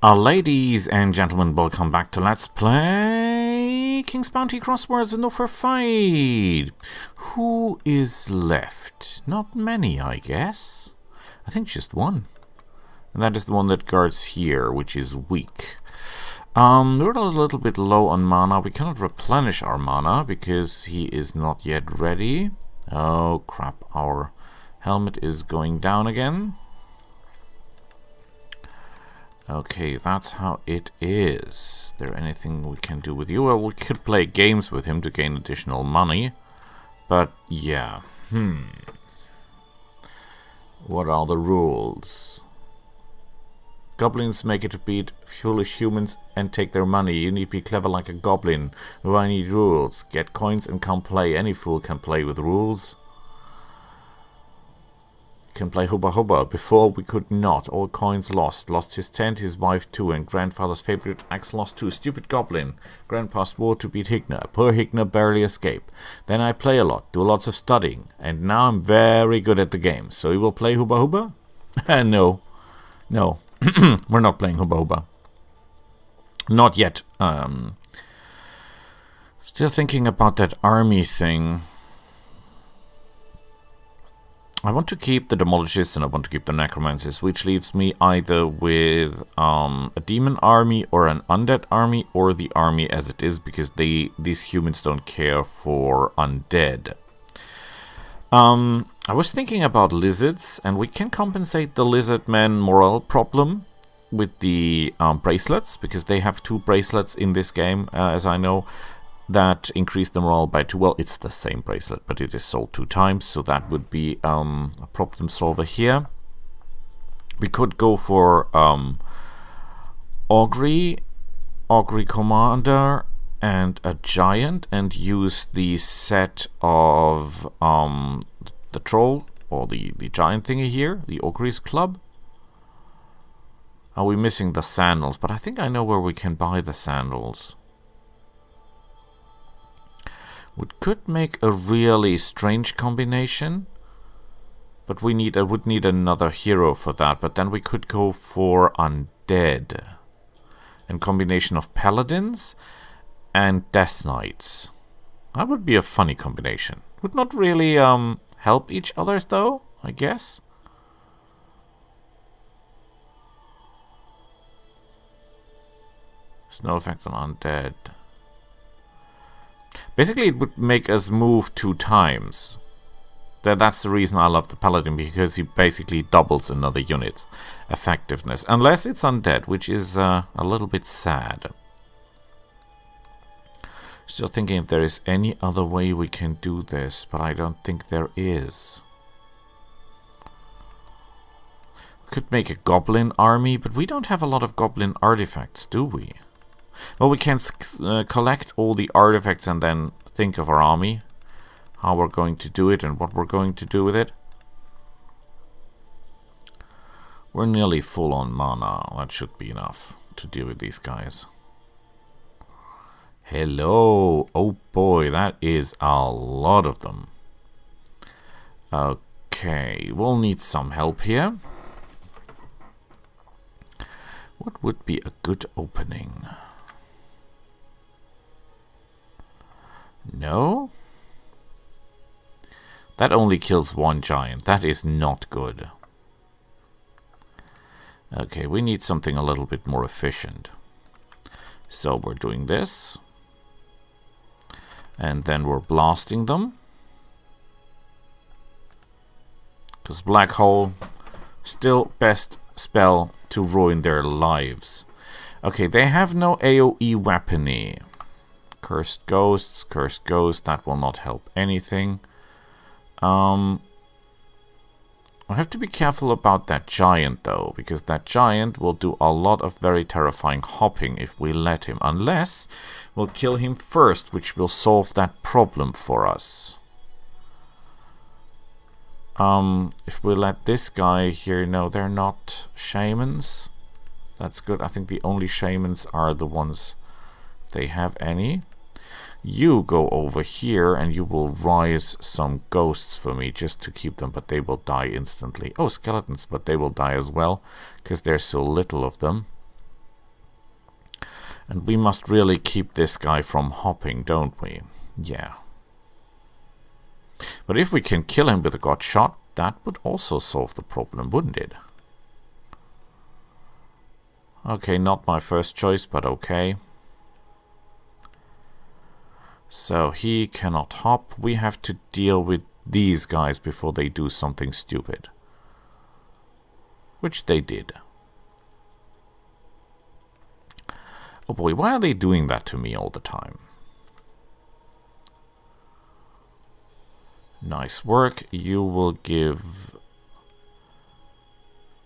Ladies and gentlemen, welcome back to Let's Play King's Bounty Crossworlds with no fair fight. Who is left? Not many, I guess. I think just one. And that is the one that guards here, which is weak. We're a little bit low on mana. We cannot replenish our mana because he is not yet ready. Oh crap, our helmet is going down again. Okay, that's how it is. Is there anything we can do with you? Well, we could play games with him to gain additional money. But, yeah. What are the rules? Goblins make it to beat foolish humans and take their money. You need to be clever like a goblin. Do I need rules? Get coins and come play. Any fool can play with rules. Can play Hubba Hubba. Before we could not. All coins lost. Lost his tent, his wife too, and grandfather's favorite axe lost too. Stupid goblin. Grandpa swore to beat Higna. Poor Higna barely escaped. Then I play a lot, do lots of studying, and now I'm very good at the game. So you will play Hubba Hubba? No. No. We're not playing Hubba Hubba. Not yet. Still thinking about that army thing. I want to keep the Demolishers and I want to keep the Necromancers, which leaves me either with a demon army or an undead army, or the army as it is, because these humans don't care for undead. I was thinking about lizards, and we can compensate the lizard man morale problem with the bracelets, because they have 2 bracelets in this game, as I know. That increased the morale by 2. Well, it's the same bracelet, but it is sold 2 times, so that would be a problem solver here. We could go for Augury Commander, and a Giant, and use the set of the Troll, or the Giant thingy here, the Augury's Club. Are we missing the sandals? But I think I know where we can buy the sandals. We could make a really strange combination, but I would need another hero for that. But then we could go for undead, and combination of paladins and death knights. That would be a funny combination. Would not really help each other though, I guess. There's no effect on undead. Basically, it would make us move 2 times. That's the reason I love the Paladin, because he basically doubles another unit effectiveness. Unless it's undead, which is a little bit sad. Still thinking if there is any other way we can do this, but I don't think there is. We could make a goblin army, but we don't have a lot of goblin artifacts, do we? Well, we can collect all the artifacts and then think of our army, how we're going to do it and what we're going to do with it. We're nearly full on mana. That should be enough to deal with these guys. Hello. Oh boy, that is a lot of them. Okay, we'll need some help here. What would be a good opening? No? That only kills 1 giant. That is not good. Okay, we need something a little bit more efficient. So we're doing this. And then we're blasting them. Because Black Hole, still best spell to ruin their lives. Okay, they have no AoE weaponry. Cursed Ghosts, that will not help anything. I have to be careful about that Giant though, because that Giant will do a lot of very terrifying hopping if we let him. Unless we'll kill him first, which will solve that problem for us. If we let this guy here, no, they're not shamans. That's good. I think the only shamans are the ones, if they have any. You go over here and you will rise some ghosts for me just to keep them, but they will die instantly. Oh, skeletons, but they will die as well because there's so little of them. And we must really keep this guy from hopping, don't we? Yeah. But if we can kill him with a god shot, that would also solve the problem, wouldn't it? Okay, not my first choice, but okay. So he cannot hop. We have to deal with these guys before they do something stupid. Which they did. Oh boy, why are they doing that to me all the time? Nice work. You will give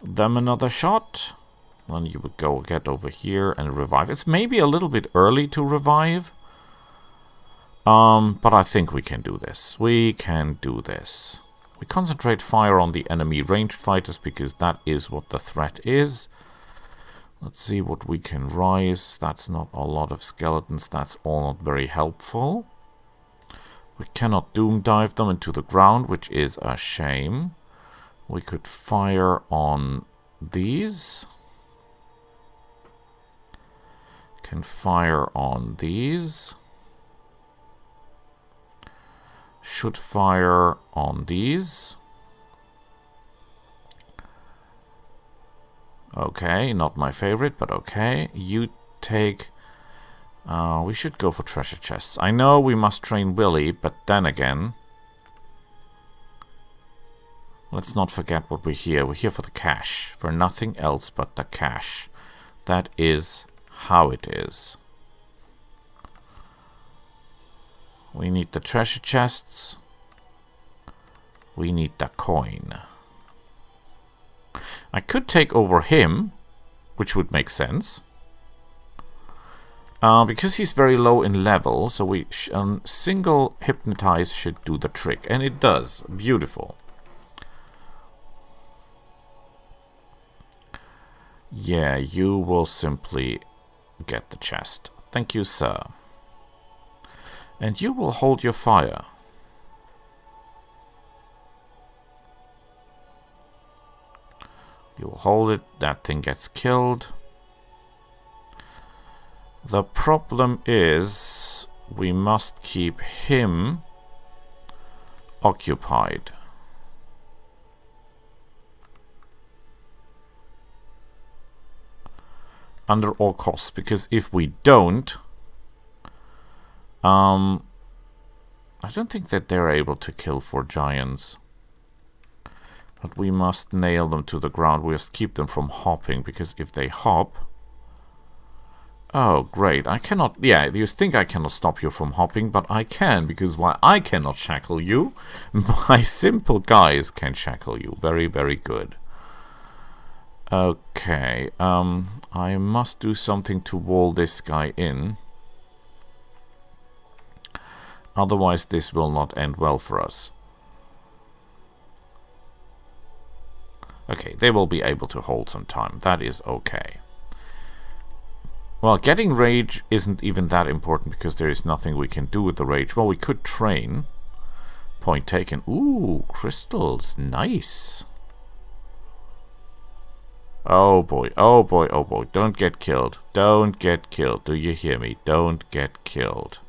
them another shot. Then you would go get over here and revive. It's maybe a little bit early to revive. But I think we can do this. We can do this. We concentrate fire on the enemy ranged fighters because that is what the threat is. Let's see what we can rise. That's not a lot of skeletons. That's all not very helpful. We cannot doom dive them into the ground, which is a shame. We could fire on these. Can fire on these. Should fire on these. Okay, not my favorite, but okay. You take... we should go for treasure chests. I know we must train Willy, but then again... let's not forget what we're here. We're here for the cash. For nothing else but the cash. That is how it is. We need the treasure chests. We need the coin. I could take over him, which would make sense. Because he's very low in level, so we single hypnotize should do the trick. And it does. Beautiful. Yeah, you will simply get the chest. Thank you, sir. And you will hold your fire. You'll hold it, that thing gets killed. The problem is we must keep him occupied. Under all costs, because if we don't, I don't think that they're able to kill 4 giants. But we must nail them to the ground. We must keep them from hopping, because if they hop... oh, great. I cannot... yeah, you think I cannot stop you from hopping, but I can, because while I cannot shackle you, my simple guys can shackle you. Very, very good. Okay, I must do something to wall this guy in. Otherwise, this will not end well for us. Okay, they will be able to hold some time. That is okay. Well, getting rage isn't even that important because there is nothing we can do with the rage. Well, we could train. Point taken. Ooh, crystals. Nice. Oh boy, oh boy, oh boy. Don't get killed. Don't get killed. Do you hear me? Don't get killed.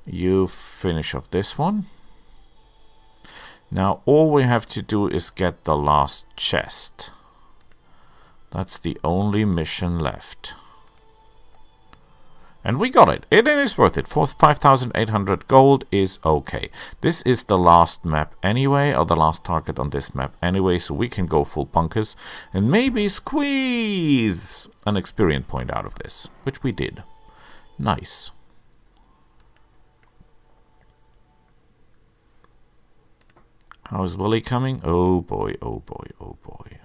You finish off this one. Now all we have to do is get the last chest. That's the only mission left. And we got it. It is worth it. 5,800 gold is okay. This is the last map anyway, or the last target on this map anyway, so we can go full bunkers and maybe squeeze an experience point out of this, which we did. Nice. How's Willy coming? Oh boy, oh boy, oh boy.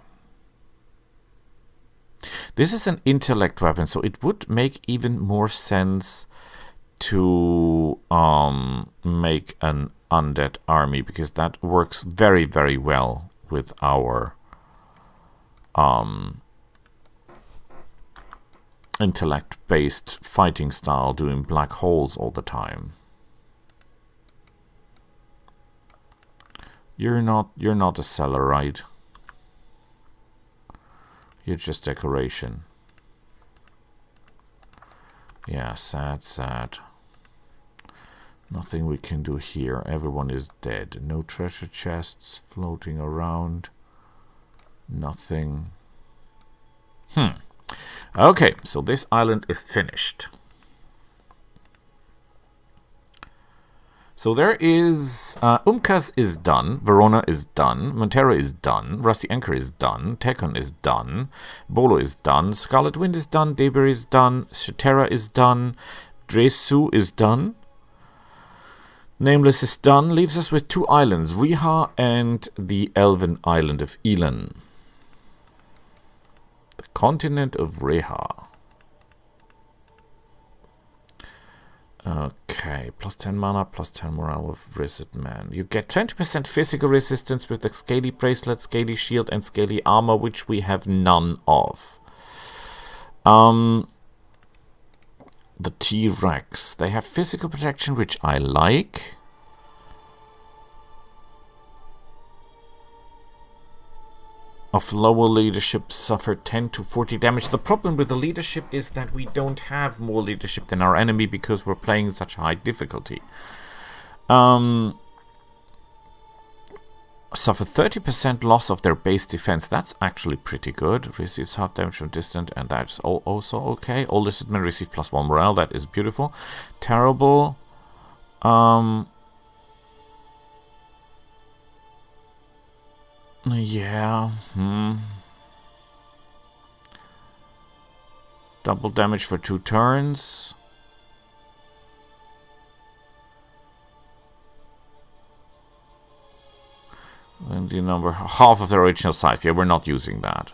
This is an intellect weapon, so it would make even more sense to make an undead army, because that works very, very well with our intellect-based fighting style, doing black holes all the time. You're not a seller, right? You're just decoration. Yeah, sad, sad. Nothing we can do here. Everyone is dead. No treasure chests floating around. Nothing. Okay, so this island is finished. So there is... Umkas is done. Verona is done. Montero is done. Rusty Anchor is done. Tekon is done. Bolo is done. Scarlet Wind is done. Deber is done. Cetera is done. Dresu is done. Nameless is done. Leaves us with 2 islands. Reha and the elven island of Elan. The continent of Reha. Okay, plus 10 mana, plus 10 morale of Wizard Man. You get 20% physical resistance with the Scaly Bracelet, Scaly Shield, and Scaly Armor, which we have none of. The T-Rex. They have physical protection, which I like. Of lower leadership, suffer 10 to 40 damage. The problem with the leadership is that we don't have more leadership than our enemy because we're playing such high difficulty. Suffer 30% loss of their base defense. That's actually pretty good. Receives half damage from distant, and that's also okay. All listed men receive plus 1 morale. That is beautiful. Terrible. Yeah. Double damage for 2 turns. And the number half of the original size. Yeah, we're not using that.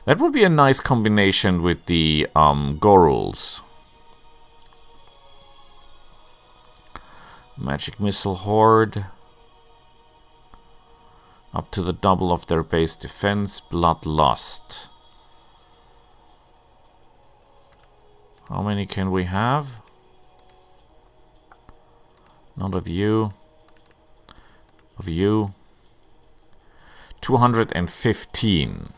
That would be a nice combination with the Goruls. Magic Missile Horde. Up to the double of their base defense. Bloodlust. How many can we have? None of you. Of you. 215.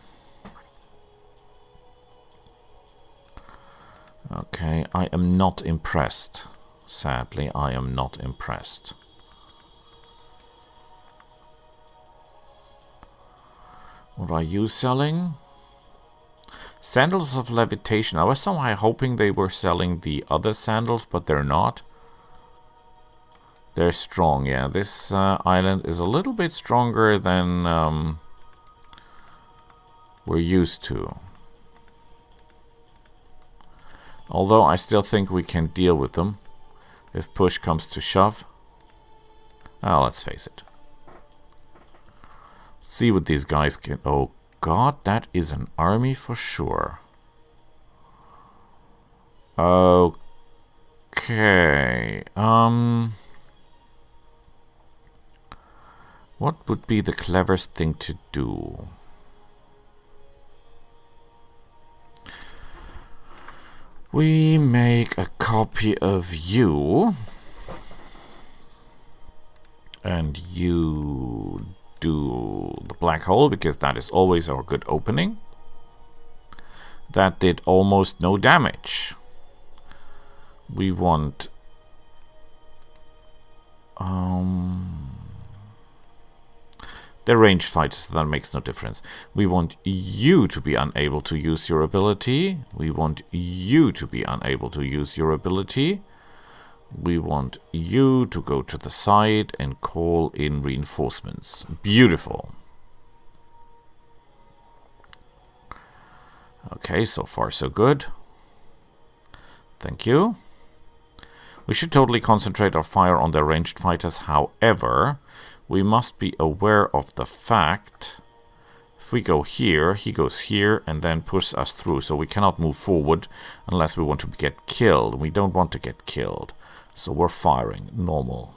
Okay, I am not impressed. Sadly, I am not impressed. What are you selling? Sandals of Levitation. I was somehow hoping they were selling the other sandals, but they're not. They're strong, yeah. This island is a little bit stronger than we're used to. Although I still think we can deal with them. If push comes to shove. Oh, let's face it. See what these guys can... Oh god, that is an army for sure. Okay. What would be the cleverest thing to do? We make a copy of you. And you do the black hole, because that is always our good opening. That did almost no damage. We want... they're ranged fighters, so that makes no difference. We want you to be unable to use your ability. We want you to be unable to use your ability. We want you to go to the side and call in reinforcements. Beautiful. Okay, so far so good. Thank you. We should totally concentrate our fire on the ranged fighters. However, we must be aware of the fact if we go here, he goes here and then pushes us through. So we cannot move forward unless we want to get killed. We don't want to get killed. So we're firing normal.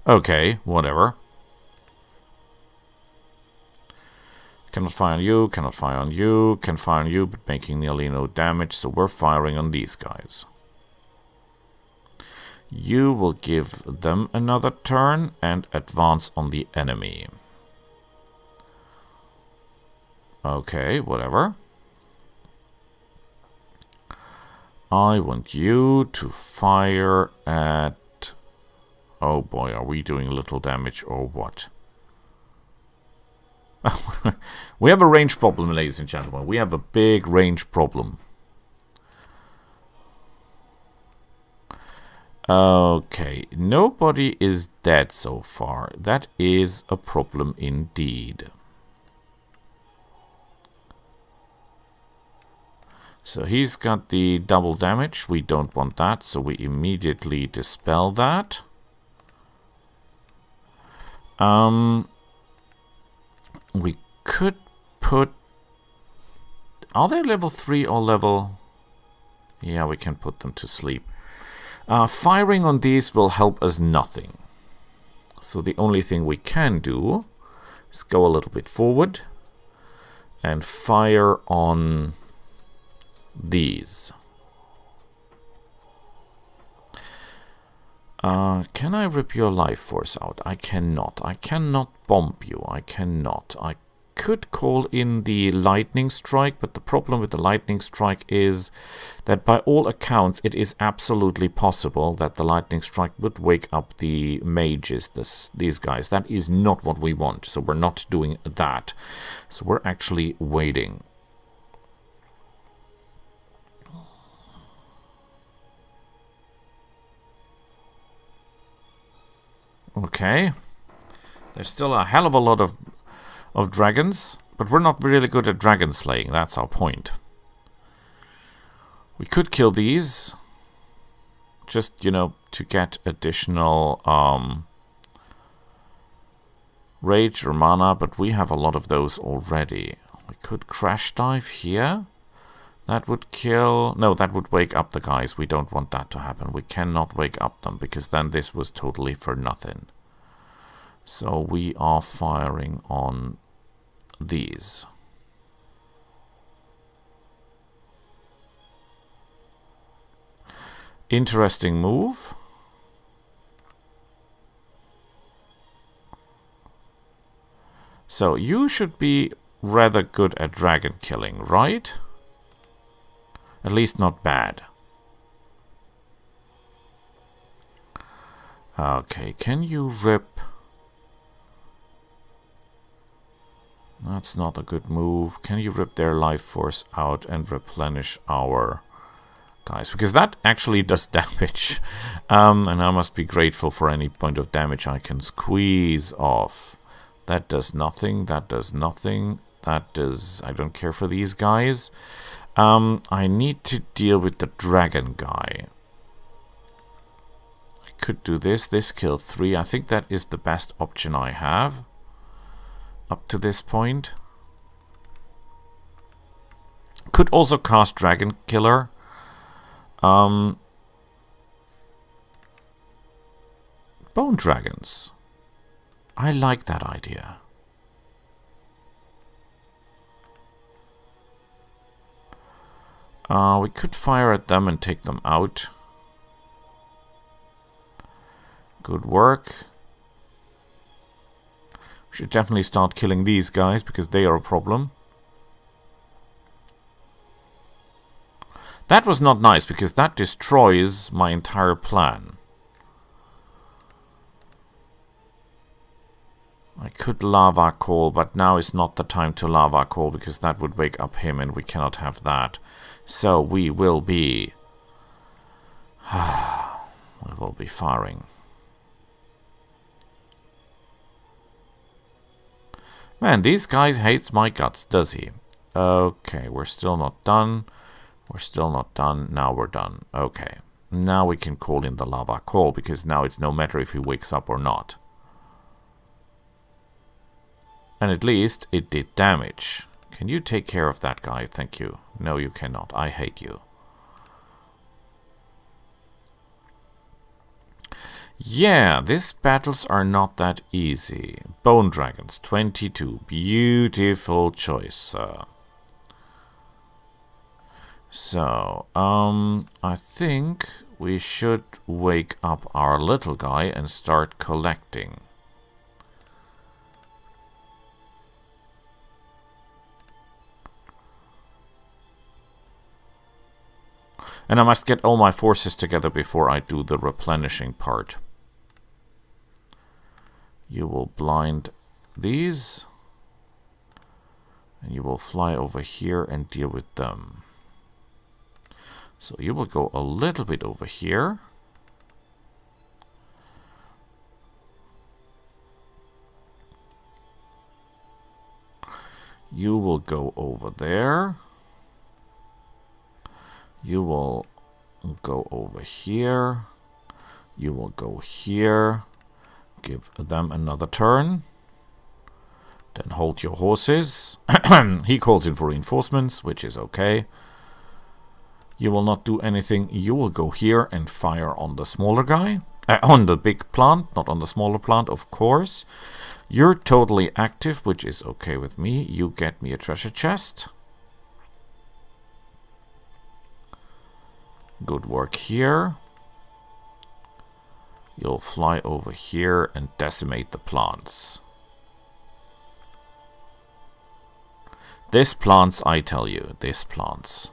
Okay, whatever. Cannot fire on you, cannot fire on you, can fire on you, but making nearly no damage, so we're firing on these guys. You will give them another turn and advance on the enemy. Okay, whatever. I want you to fire at... Oh boy, are we doing little damage or what? We have a range problem, ladies and gentlemen. We have a big range problem. Okay, nobody is dead so far. That is a problem indeed. So he's got the double damage. We don't want that, so we immediately dispel that. We could put... Are they level 3 or level... Yeah, we can put them to sleep. Firing on these will help us nothing. So the only thing we can do is go a little bit forward and fire on these. Can I rip your life force out? I cannot. I cannot bomb you. I cannot. I could call in the lightning strike, but the problem with the lightning strike is that by all accounts it is absolutely possible that the lightning strike would wake up the mages, these guys. That is not what we want, so we're not doing that. So we're actually waiting. Okay. There's still a hell of a lot of dragons, but we're not really good at dragon slaying. That's our point. We could kill these, just, you know, to get additional rage or mana, but we have a lot of those already. We could crash dive here. That would kill... No, that would wake up the guys. We don't want that to happen. We cannot wake up them, because then this was totally for nothing. So we are firing on these. Interesting move. So you should be rather good at dragon killing, right? At least not bad. Okay, can you rip... That's not a good move. Can you rip their life force out and replenish our guys? Because that actually does damage. And I must be grateful for any point of damage I can squeeze off. That does nothing. That does nothing. That does... I don't care for these guys. I need to deal with the dragon guy. I could do this. This killed 3. I think that is the best option I have up to this point. Could also cast Dragon Killer. Bone dragons. I like that idea. We could fire at them and take them out. Good work. We should definitely start killing these guys because they are a problem. That was not nice because that destroys my entire plan. I could lava call, but now is not the time to lava call because that would wake up him and we cannot have that. So we will be... we will be firing. Man, these guys hates my guts, does he? Okay, we're still not done. We're still not done. Now we're done. Okay. Now we can call in the lava call because now it's no matter if he wakes up or not. And at least it did damage. Can you take care of that guy? Thank you. No, you cannot. I hate you. Yeah, these battles are not that easy. Bone Dragons, 22. Beautiful choice. So, I think we should wake up our little guy and start collecting. And I must get all my forces together before I do the replenishing part. You will blind these. And you will fly over here and deal with them. So you will go a little bit over here. You will go over there. You will go over here. You will go here. Give them another turn. Then hold your horses. He calls in for reinforcements, which is okay. You will not do anything. You will go here and fire on the smaller guy. On the big plant, not on the smaller plant, of course. You're totally active, which is okay with me. You get me a treasure chest. Good work here. You'll fly over here and decimate the plants. This plants, I tell you, this plants.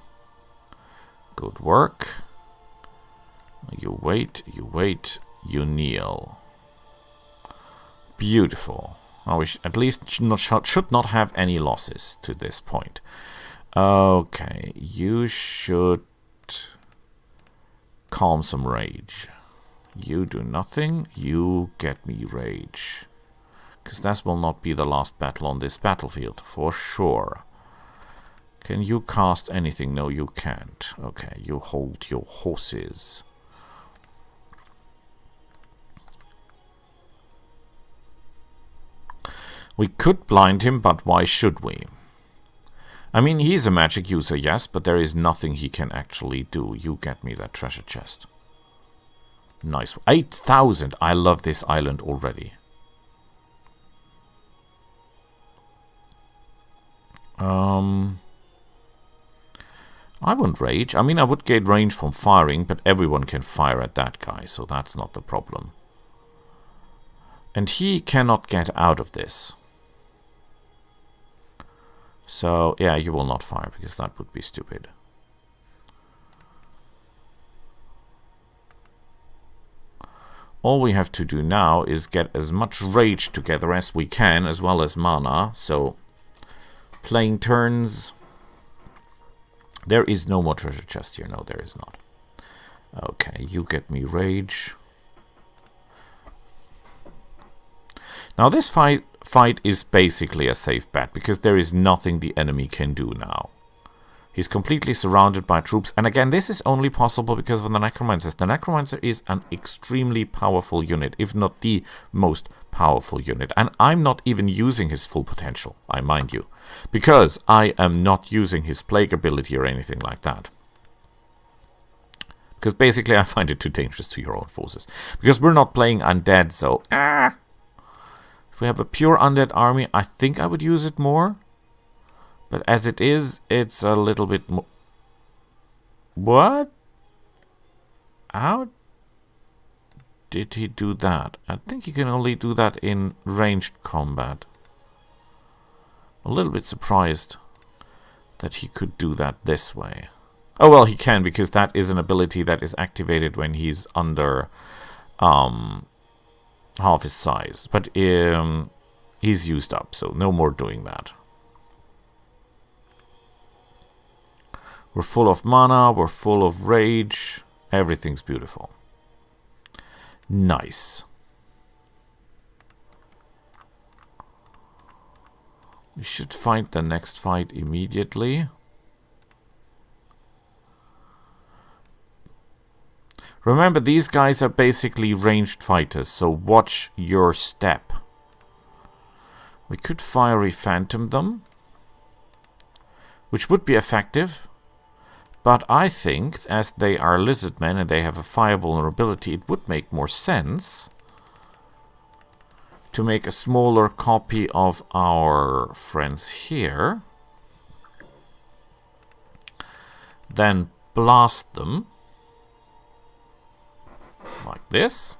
Good work. You wait, you kneel. Beautiful. Now we at least should not have any losses to this point. Okay, you should calm some rage. You do nothing, you get me rage. Because that will not be the last battle on this battlefield, for sure. Can you cast anything? No, you can't. Okay, you hold your horses. We could blind him, but why should we? I mean, he's a magic user, yes, but there is nothing he can actually do. You get me that treasure chest. Nice. 8,000. I love this island already. I wouldn't rage. I mean, I would get range from firing, but everyone can fire at that guy, so that's not the problem. And he cannot get out of this. So, yeah, you will not fire, because that would be stupid. All we have to do now is get as much rage together as we can, as well as mana. So, playing turns. There is no more treasure chest here. No, there is not. Okay, you get me rage. Now this fight is basically a safe bet, because there is nothing the enemy can do now. He's completely surrounded by troops. And again, this is only possible because of the Necromancers. The Necromancer is an extremely powerful unit, if not the most powerful unit. And I'm not even using his full potential, I mind you. Because I am not using his plague ability or anything like that. Because basically I find it too dangerous to your own forces. Because we're not playing undead, so... If we have a pure undead army, I think I would use it more. But as it is, it's a little bit more... What? How did he do that? I think you can only do that in ranged combat. A little bit surprised that he could do that this way. Oh, well, he can, because that is an ability that is activated when he's under half his size. But he's used up, so no more doing that. We're full of mana, we're full of rage. Everything's beautiful. Nice. We should fight the next fight immediately. Remember, these guys are basically ranged fighters, so watch your step. We could Fiery Phantom them, which would be effective. But I think, as they are lizardmen and they have a fire vulnerability, it would make more sense to make a smaller copy of our friends here. Then blast them. like this.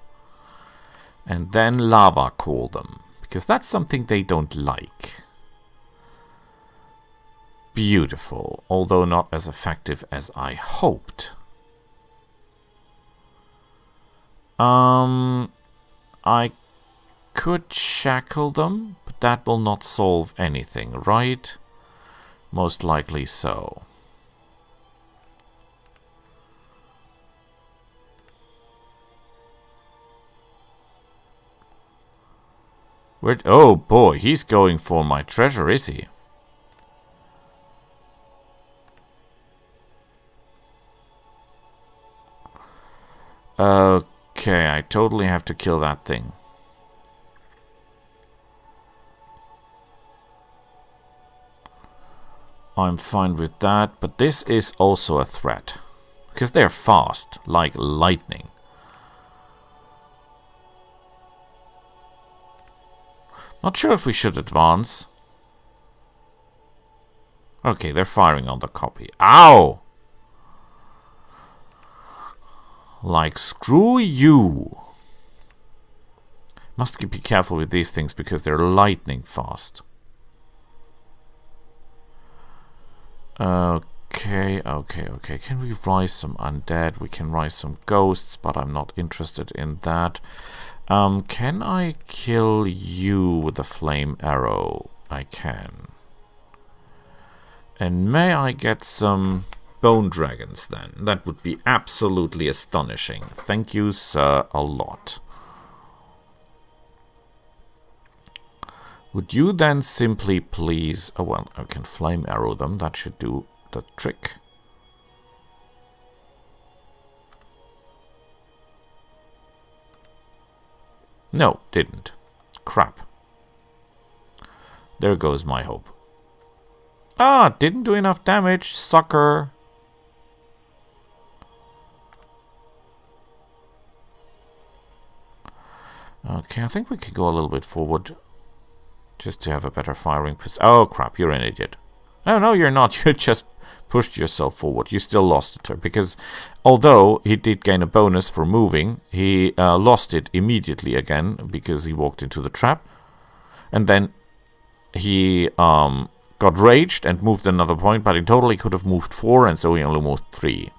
And then lava call them, because that's something they don't like. Beautiful, although not as effective as I hoped. I could shackle them, but that will not solve anything, right? Most likely so. Oh boy, he's going for my treasure, is he? Okay, I totally have to kill that thing. I'm fine with that, but this is also a threat. Because they're fast, like lightning. Not sure if we should advance. Okay, they're firing on the copy. Ow! Like, screw you! Must be careful with these things because they're lightning fast. Okay. Can we rise some undead? We can rise some ghosts, but I'm not interested in that. Can I kill you with a flame arrow? I can. And may I get some bone dragons then? That would be absolutely astonishing. Thank you, sir, a lot. Would you then simply please... Oh, well, I can flame arrow them. That should do the trick. No, didn't. Crap. There goes my hope. Ah, didn't do enough damage, sucker. Okay, I think we could go a little bit forward. Just to have a better firing position. Oh, crap, you're an idiot. Oh, no, you're not. You just pushed yourself forward. You still lost the turn. Because although he did gain a bonus for moving, he lost it immediately again because he walked into the trap. And then he got raged and moved another point, but in total he could have moved 4, and so he only moved 3.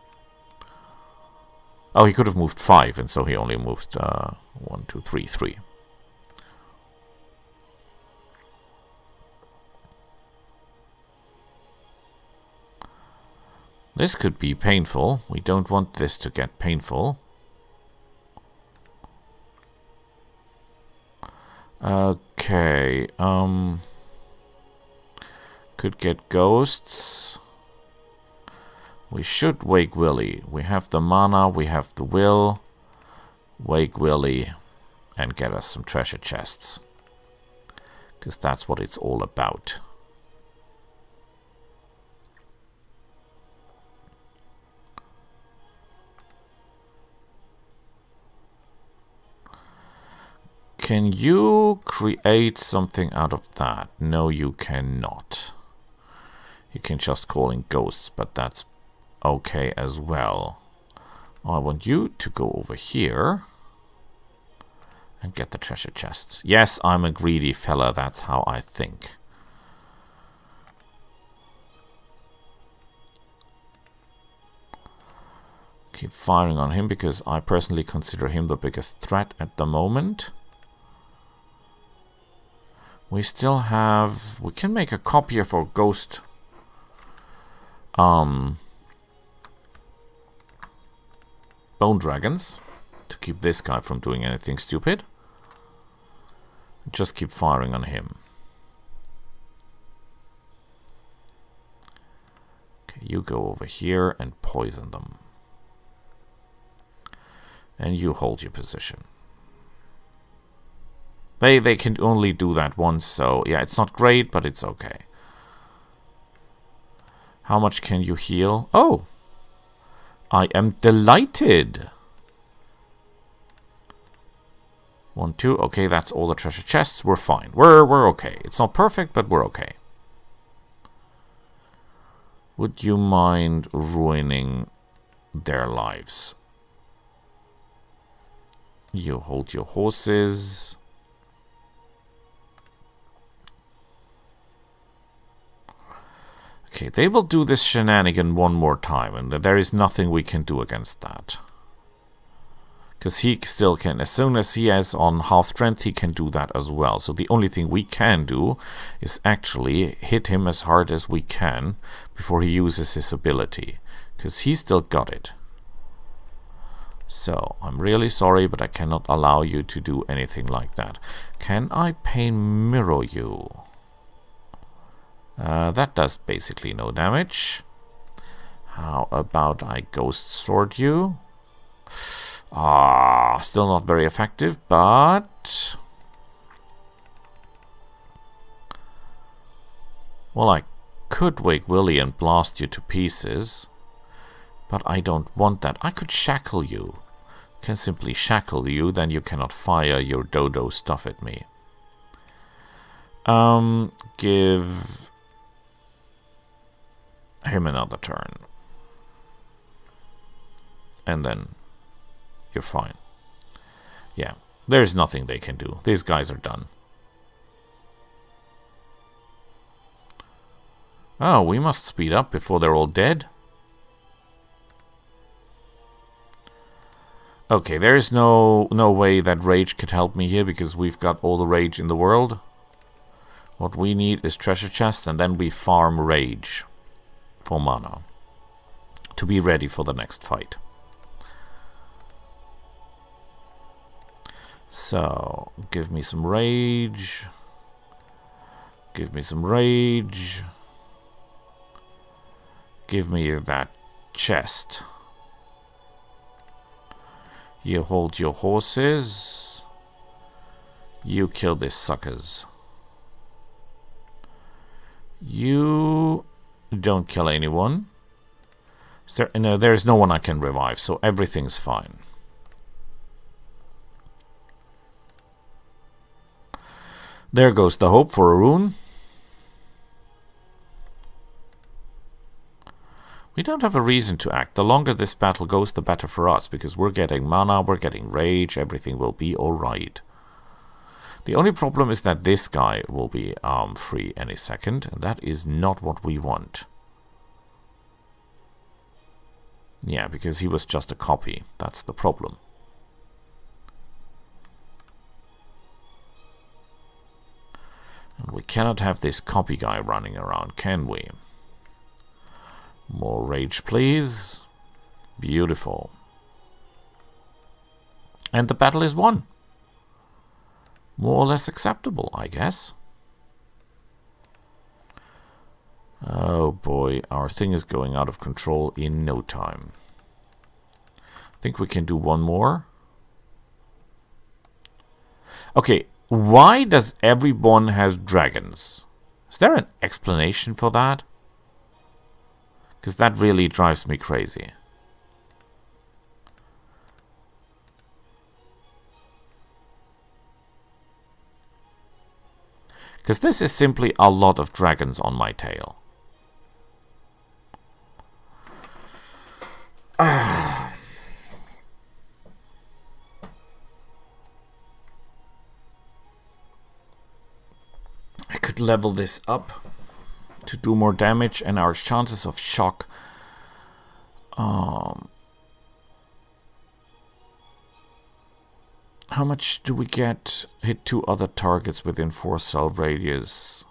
Oh, he could have moved 5, and so he only moved 1, 2, 3, 3. This could be painful. We don't want this to get painful. Okay, could get ghosts. We should wake Willy. We have the mana, we have the will. Wake Willy and get us some treasure chests. Because that's what it's all about. Can you create something out of that? No, you cannot. You can just call in ghosts, but that's okay as well. I want you to go over here and get the treasure chests. Yes, I'm a greedy fella, that's how I think. Keep firing on him because I personally consider him the biggest threat at the moment. We still have... We can make a copier for ghost... bone dragons. To keep this guy from doing anything stupid. Just keep firing on him. Okay, you go over here and poison them. And you hold your position. They can only do that once, so yeah, it's not great, but it's okay. How much can you heal? Oh! I am delighted! 1, 2, okay, that's all the treasure chests. We're fine. We're okay. It's not perfect, but we're okay. Would you mind ruining their lives? You hold your horses. Okay, they will do this shenanigan one more time, and there is nothing we can do against that. Because he still can, as soon as he is on half strength, he can do that as well. So the only thing we can do is actually hit him as hard as we can before he uses his ability. Because he still got it. So, I'm really sorry, but I cannot allow you to do anything like that. Can I pain mirror you? That does basically no damage. How about I ghost sword you? Still not very effective, but... Well, I could wake Willy and blast you to pieces. But I don't want that. I could shackle you. Can simply shackle you, then you cannot fire your dodo stuff at me. Give him another turn. And then you're fine. Yeah, there's nothing they can do. These guys are done. Oh, we must speed up before they're all dead. Okay, there is no way that rage could help me here because we've got all the rage in the world. What we need is treasure chest, and then we farm rage for mana to be ready for the next fight. So, give me some rage. Give me some rage. Give me that chest. You hold your horses. You kill these suckers. You don't kill anyone. No, there's no one I can revive, so everything's fine. There goes the hope for a rune. We don't have a reason to act. The longer this battle goes, the better for us, because we're getting mana, we're getting rage, everything will be alright. The only problem is that this guy will be free any second, and that is not what we want. Yeah, because he was just a copy. That's the problem. And we cannot have this copy guy running around, can we? More rage, please. Beautiful. And the battle is won. More or less acceptable, I guess. Oh boy, our thing is going out of control in no time. I think we can do one more. Okay, why does everyone has dragons? Is there an explanation for that? Because that really drives me crazy. Because this is simply a lot of dragons on my tail. I could level this up to do more damage, and our chances of shock how much do we get? Hit 2 other targets within 4 cell radius.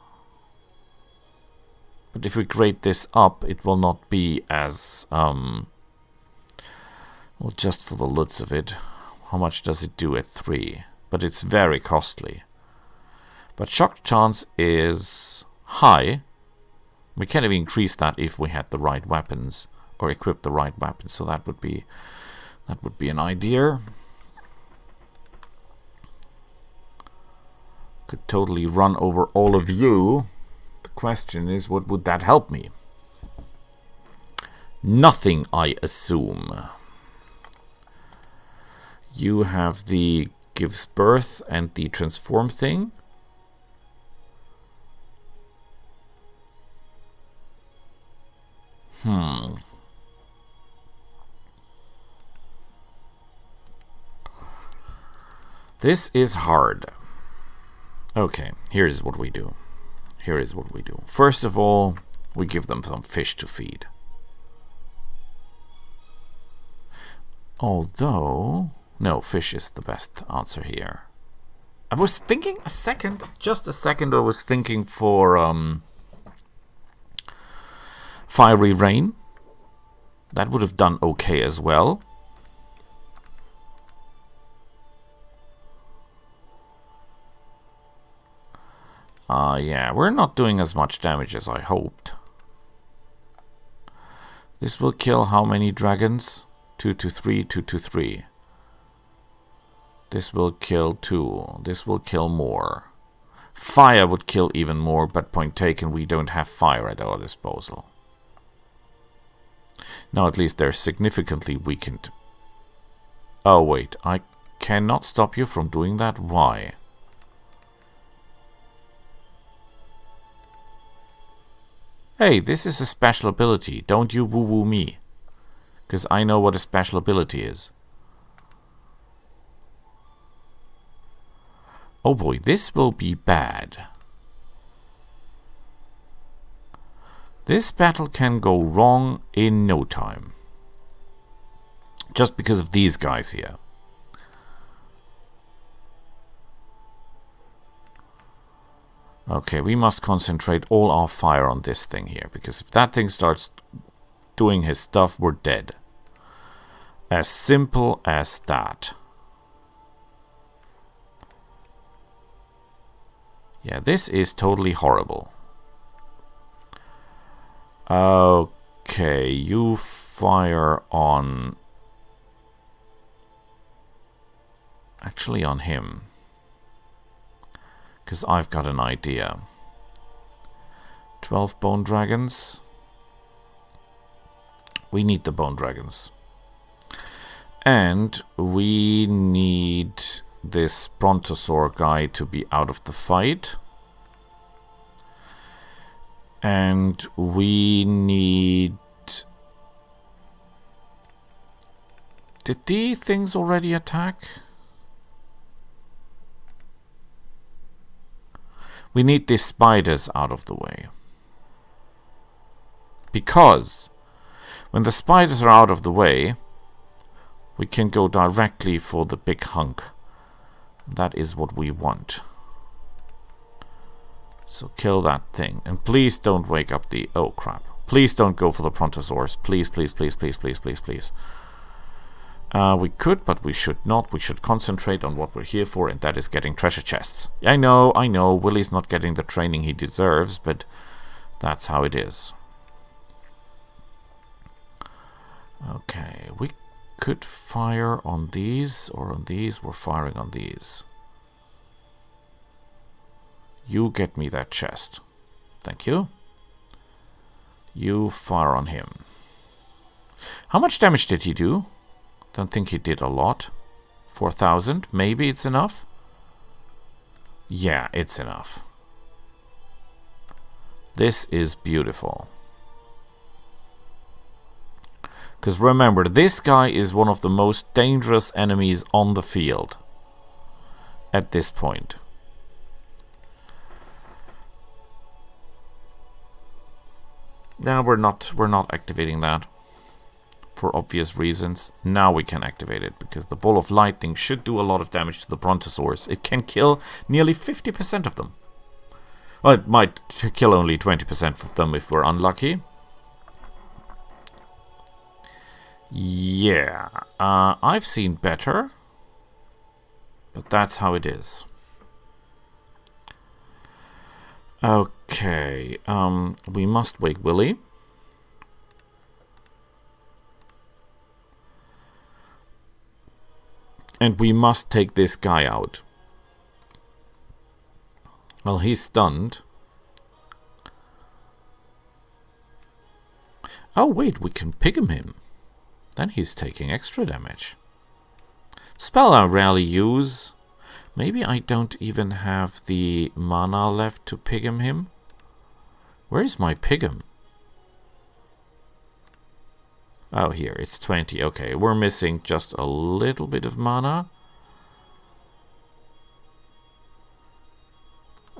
But if we grade this up, it will not be as well, just for the looks of it. How much does it do at 3? But it's very costly. But shock chance is high. We can even increase that if we had the right weapons or equip the right weapons. So that would be an idea. Could totally run over all of you. The question is, what would that help me? Nothing, I assume. You have the gives birth and the transform thing. This is hard. Okay, here is what we do. Here is what we do. First of all, we give them some fish to feed. Although, no, fish is the best answer here. I was thinking just a second, I was thinking for fiery rain. That would have done okay as well. Yeah, we're not doing as much damage as I hoped. This will kill how many dragons? 2 to 3, 2 to 3. This will kill 2. This will kill more. Fire would kill even more, but point taken, we don't have fire at our disposal. Now at least they're significantly weakened. Oh wait, I cannot stop you from doing that? Why? Hey, this is a special ability. Don't you woo-woo me. Because I know what a special ability is. Oh boy, this will be bad. This battle can go wrong in no time. Just because of these guys here. Okay, we must concentrate all our fire on this thing here, because if that thing starts doing his stuff, we're dead. As simple as that. Yeah, this is totally horrible. Okay, you fire on... Actually on him. Because I've got an idea. 12 bone dragons. We need the bone dragons. And we need this brontosaur guy to be out of the fight. And we need... Did these things already attack? We need these spiders out of the way. Because when the spiders are out of the way, we can go directly for the big hunk. That is what we want. So kill that thing. And please don't wake up the... Oh, crap. Please don't go for the brontosaurs. Please, please, please, please, please, please, please. We could, but we should not. We should concentrate on what we're here for, and that is getting treasure chests. I know, Willie's not getting the training he deserves, but that's how it is. Okay, we could fire on these, or on these. We're firing on these. You get me that chest. Thank you. You fire on him. How much damage did he do? Don't think he did a lot. 4,000. Maybe it's enough. Yeah, it's enough. This is beautiful. Because remember, this guy is one of the most dangerous enemies on the field. At this point. Now we're not activating that. For obvious reasons. Now we can activate it, because the ball of lightning should do a lot of damage to the brontosaurs. It can kill nearly 50% of them. Well, it might kill only 20% of them if we're unlucky. Yeah, I've seen better, but that's how it is. Okay, we must wake Willie. And we must take this guy out. Well, he's stunned. Oh, wait, we can pigm him. Then he's taking extra damage. Spell I rarely use. Maybe I don't even have the mana left to pigm him. Where is my pigm? Oh, here, it's 20. Okay, we're missing just a little bit of mana.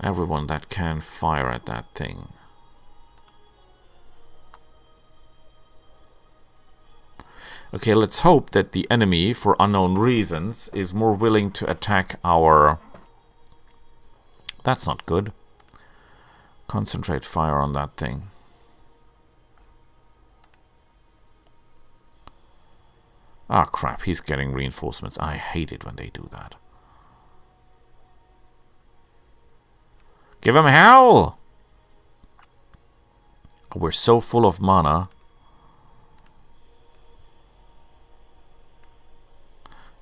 Everyone that can fire at that thing. Okay, let's hope that the enemy, for unknown reasons, is more willing to attack our... That's not good. Concentrate fire on that thing. Ah, crap, he's getting reinforcements. I hate it when they do that. Give him hell! We're so full of mana.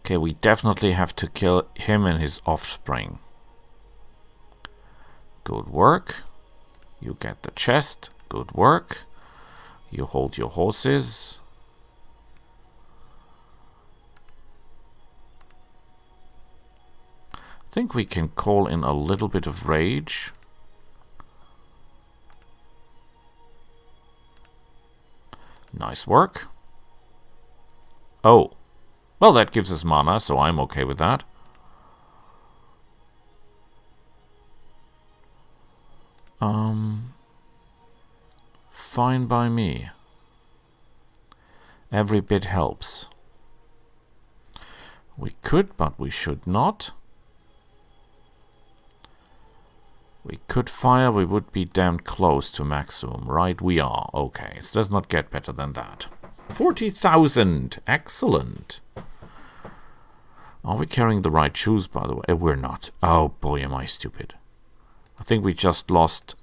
Okay, we definitely have to kill him and his offspring. Good work. You get the chest. Good work. You hold your horses. I think we can call in a little bit of rage. Nice work. Oh. Well, that gives us mana, so I'm okay with that. Fine by me. Every bit helps. We could, but we should not. We could fire, we would be damned close to maximum, right? We are. Okay, it does not get better than that. 40,000! Excellent! Are we carrying the right shoes, by the way? We're not. Oh boy, am I stupid. I think we just lost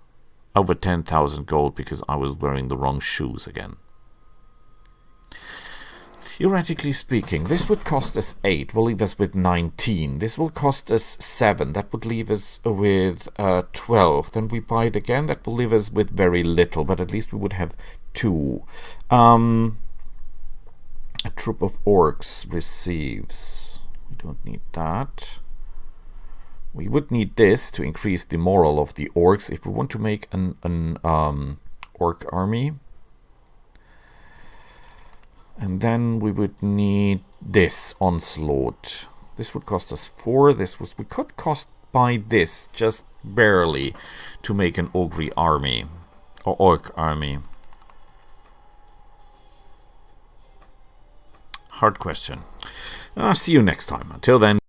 over 10,000 gold because I was wearing the wrong shoes again. Theoretically speaking, this would cost us 8, will leave us with 19. This will cost us 7, that would leave us with 12. Then we buy it again, that will leave us with very little, but at least we would have 2. A troop of orcs receives... We don't need that. We would need this to increase the morale of the orcs if we want to make an orc army. And then we would need this onslaught. This would cost us 4. We could cost by this just barely to make an ogre army or orc army. Hard question. See you next time. Until then.